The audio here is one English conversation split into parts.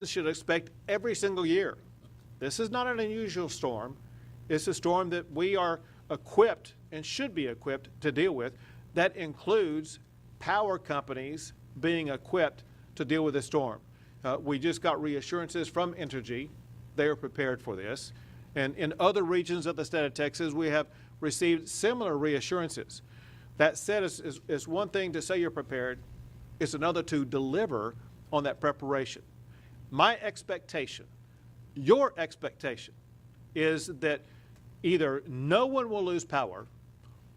should expect every single year. This is not an unusual storm. It's a storm that we are equipped and should be equipped to deal with. That includes power companies being equipped to deal with this storm. We just got reassurances from Entergy. They are prepared for this. And in other regions of the state of Texas, we have received similar reassurances. That said, it's one thing to say you're prepared. It's another to deliver on that preparation. My expectation, your expectation, is that either no one will lose power,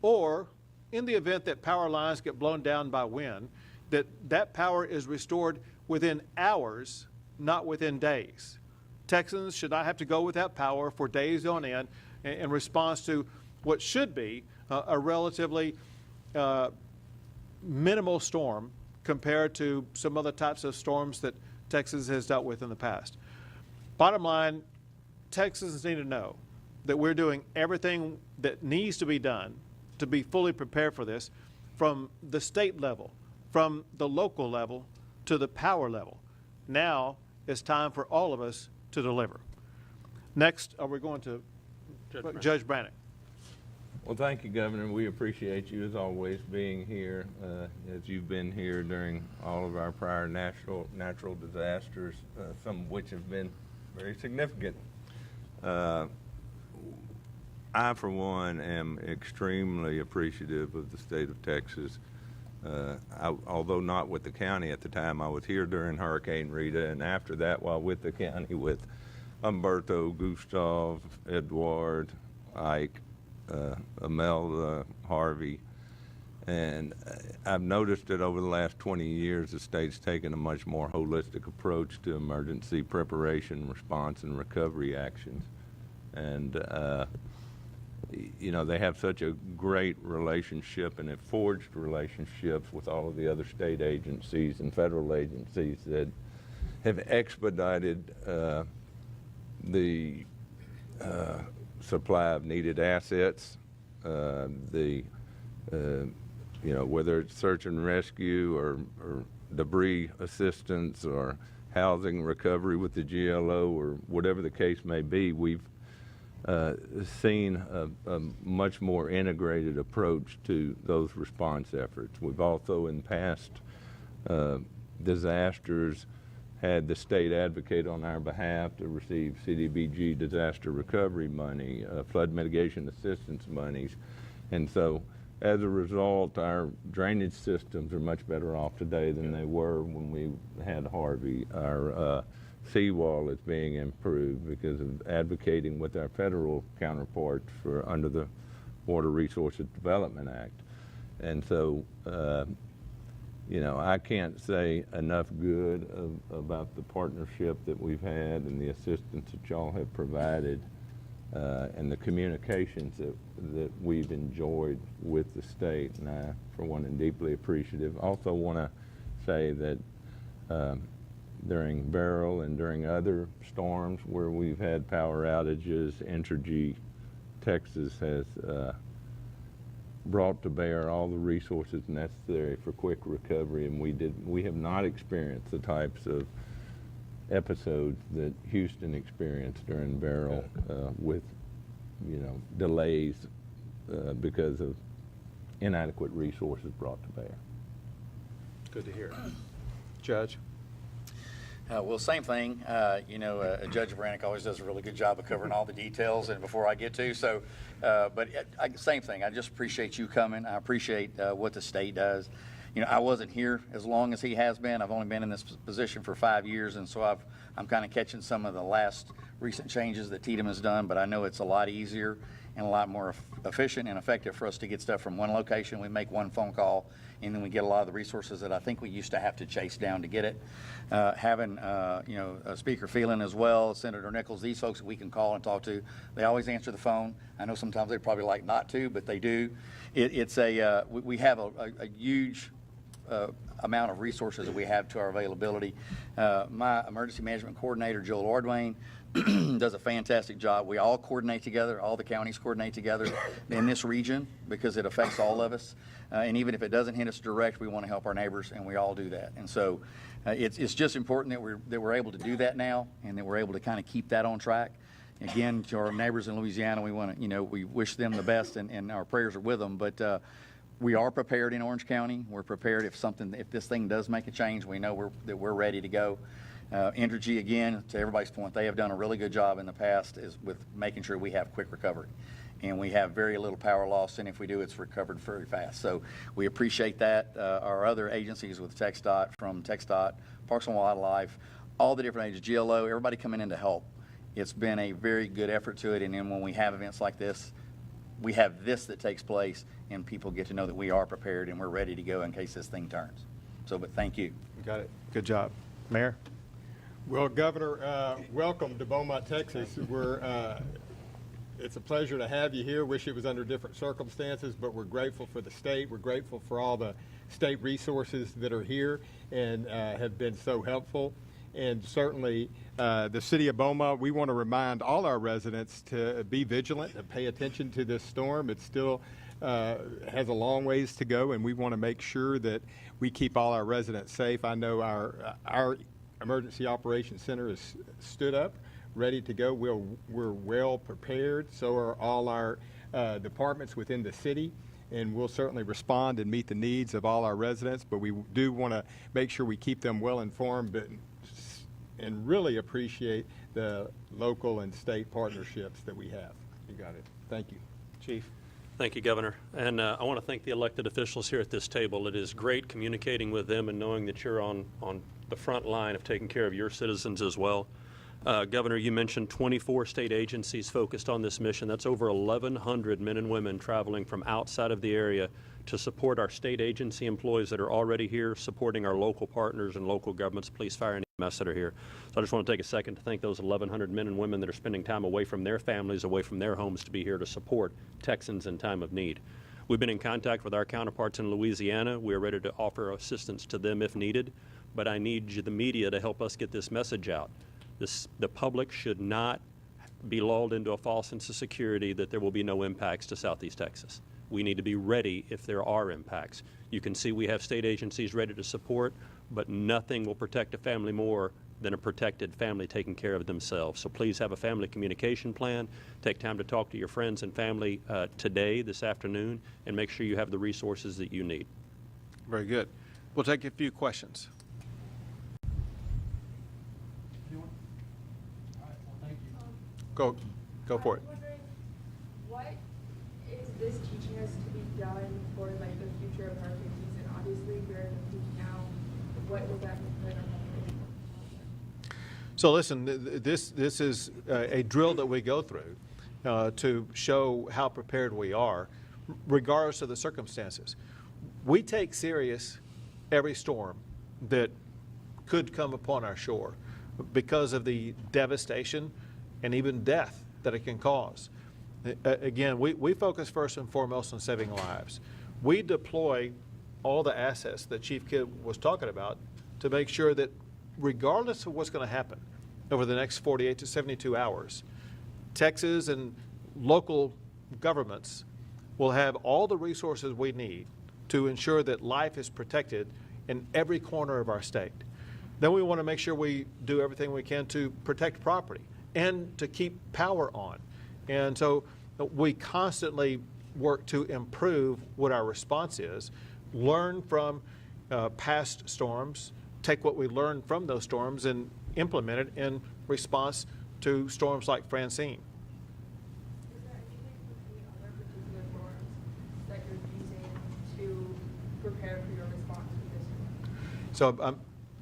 or in the event that power lines get blown down by wind, that power is restored within hours, not within days. Texans should not have to go without power for days on end in response to what should be a relatively minimal storm compared to some other types of storms that Texas has dealt with in the past. Bottom line, Texans need to know that we're doing everything that needs to be done to be fully prepared for this, from the state level, from the local level, to the power level. Now it's time for all of us to deliver. Next, we're going to Judge Brannick. Well, thank you, Governor. We appreciate you, as always, being here, as you've been here during all of our prior natural disasters, some of which have been very significant. I, for one, am extremely appreciative of the state of Texas. Although not with the county at the time, I was here during Hurricane Rita, and after that, while with the county, with Humberto, Gustav, Edward, Ike, Imelda, Harvey. And I've noticed that over the last 20 years, the state's taken a much more holistic approach to emergency preparation, response, and recovery actions. And you know, they have such a great relationship, and have forged relationships with all of the other state agencies and federal agencies that have expedited the supply of needed assets, you know, whether it's search and rescue or debris assistance or housing recovery with the GLO or whatever the case may be. We've seen a much more integrated approach to those response efforts. We've also, in past disasters, had the state advocate on our behalf to receive CDBG disaster recovery money, flood mitigation assistance monies. And so as a result, our drainage systems are much better off today than they were when we had Harvey. Our seawall is being improved because of advocating with our federal counterparts for under the Water Resources Development Act. And so, you know, I can't say enough good about the partnership that we've had and the assistance that y'all have provided, and the communications that we've enjoyed with the state. And I, for one, am deeply appreciative. Also want to say that during Beryl and during other storms where we've had power outages, Entergy Texas has brought to bear all the resources necessary for quick recovery, and we have not experienced the types of episodes that Houston experienced during Beryl with, you know, delays because of inadequate resources brought to bear. Good to hear. Judge? Well, same thing. You know, Judge Brannick always does a really good job of covering all the details, and before I get to, so, but same thing. I just appreciate you coming. I appreciate what the state does. You know, I wasn't here as long as he has been. I've only been in this position for 5 years, and so I'm kind of catching some of the last recent changes that Tatum has done, but I know it's a lot easier and a lot more efficient and effective for us to get stuff from one location. We make one phone call, and then we get a lot of the resources that I think we used to have to chase down to get it. Having, you know, Speaker Phelan as well, Senator Nichols, these folks that we can call and talk to, they always answer the phone. I know sometimes they probably like not to, but they do. We have a huge amount of resources that we have to our availability. My emergency management coordinator, Joel Ordwayne, does a fantastic job. We all coordinate together, all the counties coordinate together in this region because it affects all of us. And even if it doesn't hit us direct, we want to help our neighbors, and we all do that. And so it's just important that we're able to do that now, and that we're able to kind of keep that on track. Again, to our neighbors in Louisiana, we want to, we wish them the best, and our prayers are with them. But we are prepared in Orange County. We're prepared if this thing does make a change. We know that we're ready to go. Entergy, again, to everybody's point, they have done a really good job in the past with making sure we have quick recovery. And we have very little power loss, and if we do, it's recovered very fast. So we appreciate that. Our other agencies with TxDOT, Parks and Wildlife, all the different agencies, GLO, everybody coming in to help. It's been a very good effort to it, and then when we have events like this, we have this that takes place, and people get to know that we are prepared and we're ready to go in case this thing turns. So, but thank you. You got it. Good job. Mayor? Well, Governor, welcome to Beaumont, Texas. It's a pleasure to have you here. Wish it was under different circumstances, but we're grateful for the state. We're grateful for all the state resources that are here and have been so helpful. And certainly, the city of Beaumont, we want to remind all our residents to be vigilant and pay attention to this storm. It still has a long ways to go, and we want to make sure that we keep all our residents safe. I know our Emergency Operations Center is stood up, ready to go. We're well prepared. So are all our departments within the city, and we'll certainly respond and meet the needs of all our residents. But we do want to make sure we keep them well informed, and really appreciate the local and state partnerships that we have. You got it. Thank you. Chief? Thank you, Governor. And I want to thank the elected officials here at this table. It is great communicating with them and knowing that you're on the front line of taking care of your citizens as well. Governor, you mentioned 24 state agencies focused on this mission. That's over 1,100 men and women traveling from outside of the area to support our state agency employees that are already here, supporting our local partners and local governments, police, fire, and EMS that are here. So I just want to take a second to thank those 1,100 men and women that are spending time away from their families, away from their homes to be here to support Texans in time of need. We've been in contact with our counterparts in Louisiana. We're ready to offer assistance to them if needed, but I need the media to help us get this message out. The public should not be lulled into a false sense of security that there will be no impacts to Southeast Texas. We need to be ready if there are impacts. You can see we have state agencies ready to support, but nothing will protect a family more than a protected family taking care of themselves. So please have a family communication plan. Take time to talk to your friends and family today, this afternoon, and make sure you have the resources that you need. Very good. We'll take a few questions. Go for it. I'm wondering, what is this teaching us to be done for like the future of hurricane season? Obviously, we're in the peak now. What will that mean for our population? So listen, this is a drill that we go through to show how prepared we are, regardless of the circumstances. We take serious every storm that could come upon our shore because of the devastation and even death that it can cause. Again, we focus first and foremost on saving lives. We deploy all the assets that Chief Kidd was talking about to make sure that regardless of what's going to happen over the next 48 to 72 hours, Texas and local governments will have all the resources we need to ensure that life is protected in every corner of our state. Then we want to make sure we do everything we can to protect property and to keep power on. And so we constantly work to improve what our response is, learn from past storms, take what we learned from those storms and implement it in response to storms like Francine. Is there anything from the other particular storms that you're using to prepare for your response to this storm? So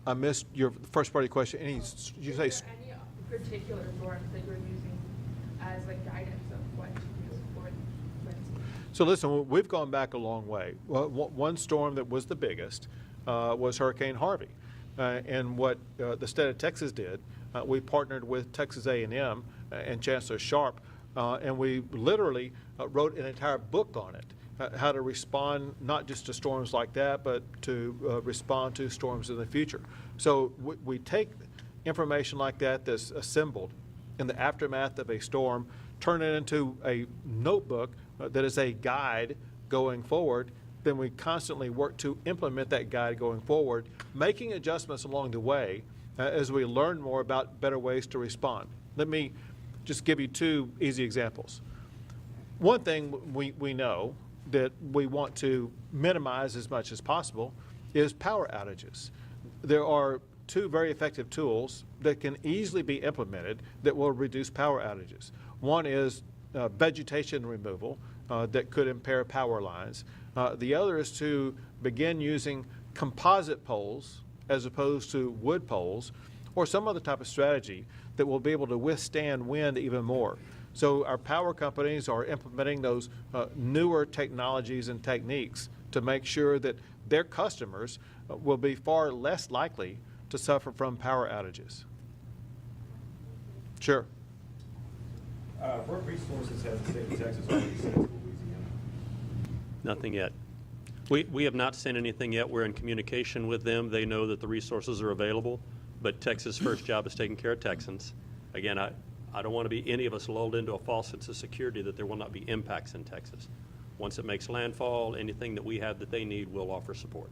I missed your first part of your question. Is there any particular storms that you're using as like guidance of what to do for Francine? So listen, we've gone back a long way. Well, one storm that was the biggest was Hurricane Harvey. And what the state of Texas did, we partnered with Texas A&M and Chancellor Sharp, and we literally wrote an entire book on it. how to respond not just to storms like that, but to respond to storms in the future. So we take information like that that's assembled in the aftermath of a storm, turn it into a notebook that is a guide going forward. Then we constantly work to implement that guide going forward, making adjustments along the way as we learn more about better ways to respond. Let me just give you two easy examples. One thing we know that we want to minimize as much as possible is power outages. There are two very effective tools that can easily be implemented that will reduce power outages. One is vegetation removal that could impair power lines. The other is to begin using composite poles as opposed to wood poles, or some other type of strategy that will be able to withstand wind even more. So our power companies are implementing those newer technologies and techniques to make sure that their customers will be far less likely to suffer from power outages. Sure. What resources has the state of Texas already sent to Louisiana? Nothing yet. We have not sent anything yet. We're in communication with them. They know that the resources are available, but Texas' first job is taking care of Texans. Again, I don't want to be any of us lulled into a false sense of security that there will not be impacts in Texas. Once it makes landfall, anything that we have that they need, we'll offer support.